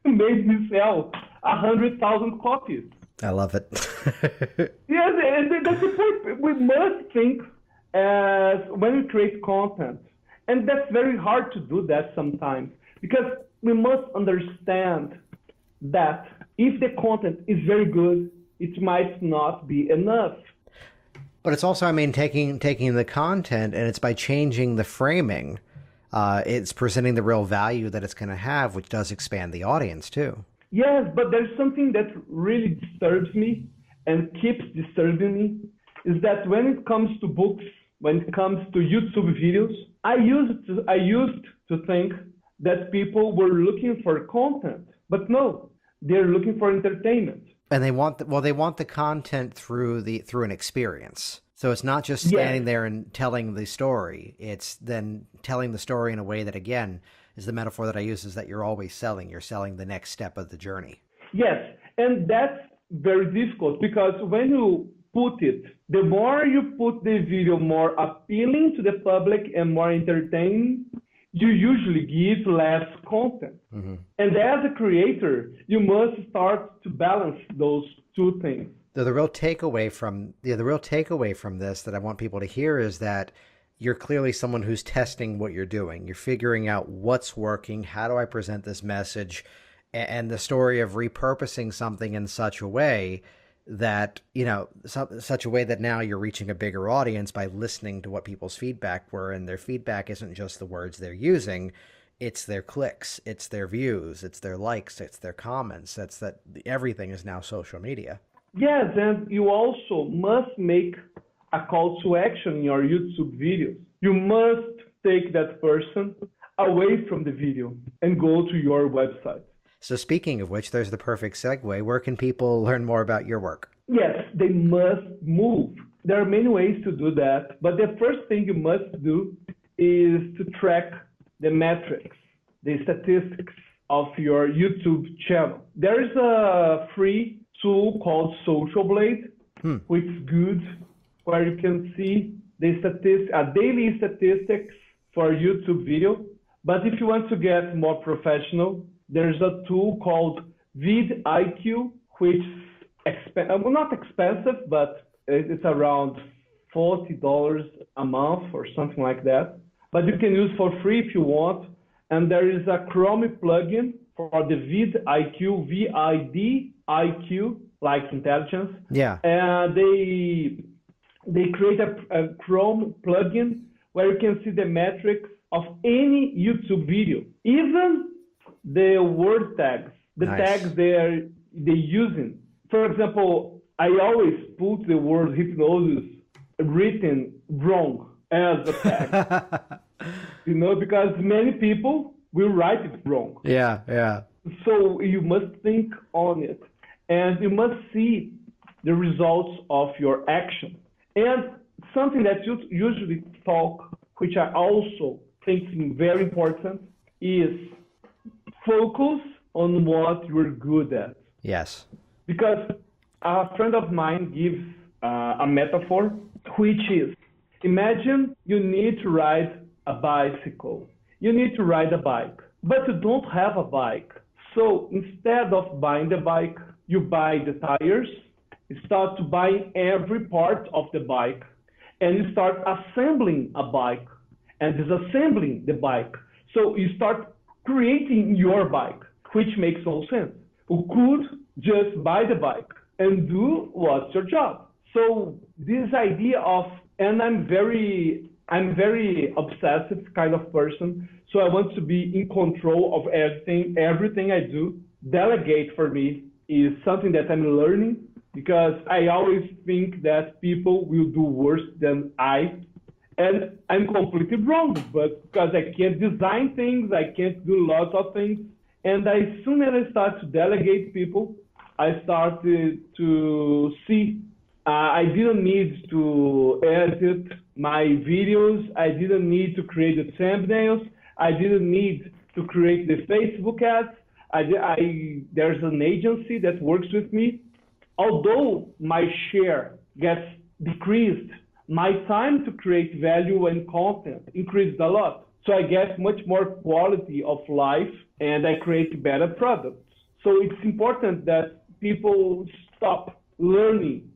made me sell 100,000 copies. I love it. Yes, and that's the point. We must think as when we create content. And that's very hard to do that sometimes because we must understand that if the content is very good, it might not be enough. But it's also, taking the content and it's by changing the framing, it's presenting the real value that it's going to have, which does expand the audience too. Yes, but there's something that really disturbs me and keeps disturbing me is that when it comes to books, when it comes to YouTube videos, I used to think that people were looking for content, but no, they're looking for entertainment. And they want the content through an experience. So it's not just standing there and telling the story. It's then telling the story in a way that, again, is the metaphor that I use, is that you're always selling. You're selling the next step of the journey. Yes, and that's very difficult because when you put it, the more you put the video more appealing to the public and more entertaining, you usually give less content. Mm-hmm. And as a creator, you must start to balance those two things. The real takeaway from this that I want people to hear is that you're clearly someone who's testing what you're doing. You're figuring out what's working. How do I present this message? And the story of repurposing something in such a way that, such a way that now you're reaching a bigger audience by listening to what people's feedback were. And their feedback isn't just the words they're using. It's their clicks, it's their views, it's their likes, it's their comments. That's that everything is now social media. Yes, and you also must make a call to action in your YouTube videos. You must take that person away from the video and go to your website. So speaking of which, there's the perfect segue. Where can people learn more about your work? Yes, they must move. There are many ways to do that, but the first thing you must do is to track the metrics, the statistics of your YouTube channel. There is a free tool called Social Blade, which is good, where you can see the daily statistics for YouTube video. But if you want to get more professional, there's a tool called vidIQ, which is not expensive, but it's around $40 a month or something like that. But you can use for free if you want. And there is a Chrome plugin for the vidIQ, vidIQ, like intelligence. Yeah. And they create a Chrome plugin where you can see the metrics of any YouTube video, even the word tags, the tags they're using. For example, I always put the word hypnosis written wrong as a tag, because many people will write it wrong. Yeah. So you must think on it, and you must see the results of your action. And something that you usually talk, which I also think is very important, is focus on what you're good at. Yes. Because a friend of mine gives a metaphor, which is, imagine you need to ride a bicycle. You need to ride a bike, but you don't have a bike. So instead of buying the bike, you buy the tires, you start to buy every part of the bike, and you start assembling a bike and disassembling the bike. So you start creating your bike, which makes no sense. You could just buy the bike and do what's your job. So this idea of, and I'm very obsessive kind of person, so I want to be in control of everything I do. Delegate for me is something that I'm learning, because I always think that people will do worse than I. And I'm completely wrong, but because I can't design things, I can't do lots of things. And as soon as I start to delegate people, I started to see I didn't need to edit my videos. I didn't need to create the thumbnails. I didn't need to create the Facebook ads. There's an agency that works with me. Although my share gets decreased, my time to create value and content increased a lot. So I get much more quality of life, and I create better products. So it's important that people stop learning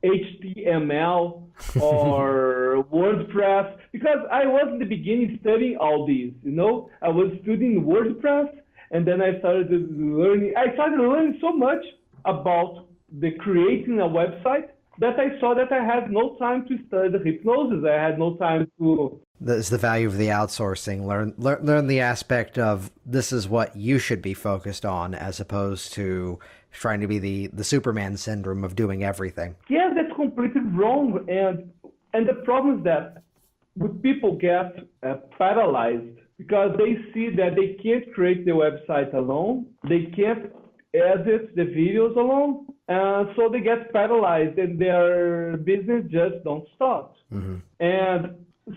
HTML or WordPress, because I was in the beginning studying all these, I was studying WordPress, and then I started learning so much about the creating a website that I saw that I had no time to study the hypnosis. I had no time to... That's the value of the outsourcing. Learn the aspect of this is what you should be focused on, as opposed to trying to be the Superman syndrome of doing everything. Yeah, that's completely wrong. And the problem is that people get paralyzed because they see that they can't create the website alone. They can't edit the videos alone. So they get paralyzed and their business just don't start. Mm-hmm. And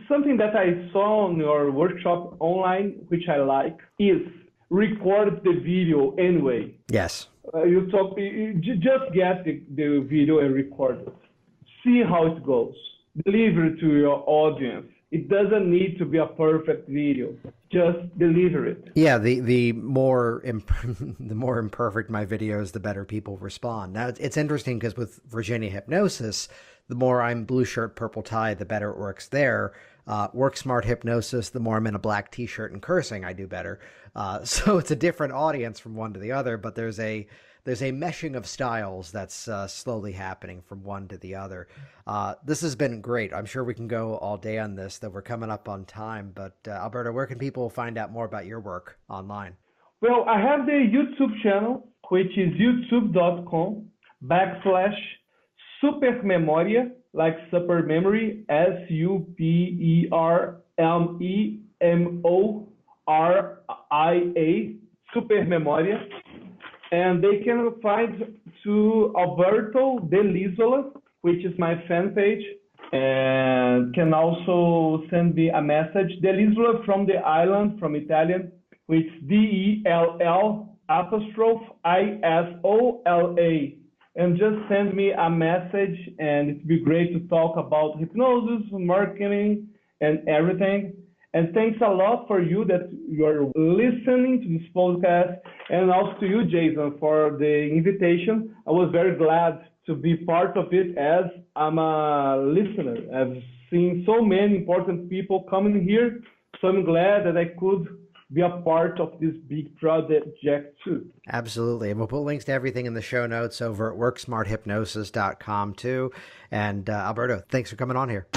something that I saw on your workshop online, which I like, is record the video anyway. Yes. You just get the video and record it. See how it goes. Deliver it to your audience. It doesn't need to be a perfect video. Just deliver it. Yeah, the more imperfect my videos, the better people respond. Now, it's interesting because with Virginia Hypnosis, the more I'm blue shirt, purple tie, the better it works there. Work Smart Hypnosis, the more I'm in a black t-shirt and cursing, I do better. So it's a different audience from one to the other, but there's a meshing of styles that's slowly happening from one to the other. This has been great. I'm sure we can go all day on this, though we're coming up on time. But Alberto, where can people find out more about your work online? Well, I have the YouTube channel, which is youtube.com/supermemoria, like super memory, SUPERMEMORIA, supermemoria. And they can find to Alberto Dell'Isola, which is my fan page, and can also send me a message. Dell'Isola from the island, from Italian, which DELL''ISOLA. And just send me a message, and it'd be great to talk about hypnosis, marketing, and everything. And thanks a lot for you that you're listening to this podcast, and also to you, Jason, for the invitation. I was very glad to be part of it, as I'm a listener. I've seen so many important people coming here, so I'm glad that I could be a part of this big project too. Absolutely. And we'll put links to everything in the show notes over at worksmarthypnosis.com too. And Alberto, thanks for coming on here.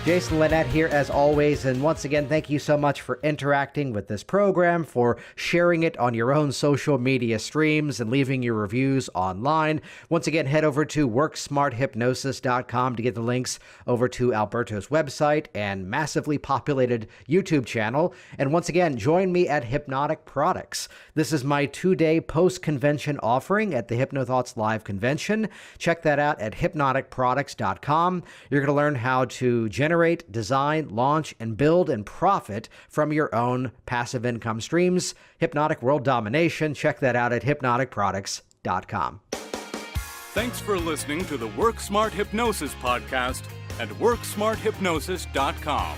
Jason Linett here as always, and once again, thank you so much for interacting with this program, for sharing it on your own social media streams and leaving your reviews online. Once again, head over to worksmarthypnosis.com to get the links over to Alberto's website and massively populated YouTube channel. And once again, join me at Hypnotic Products. This is my 2-day post-convention offering at the HypnoThoughts Live Convention. Check that out at hypnoticproducts.com. You're going to learn how to generate, design, launch, and build and profit from your own passive income streams. Hypnotic World Domination. Check that out at hypnoticproducts.com. Thanks for listening to the Work Smart Hypnosis podcast at worksmarthypnosis.com.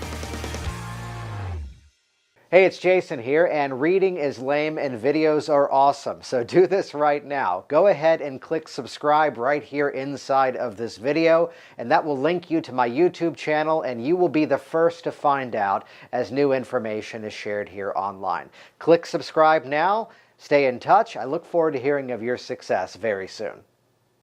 Hey, it's Jason here, and reading is lame and videos are awesome. So do this right now. Go ahead and click subscribe right here inside of this video, and that will link you to my YouTube channel, and you will be the first to find out as new information is shared here online. Click subscribe now. Stay in touch. I look forward to hearing of your success very soon.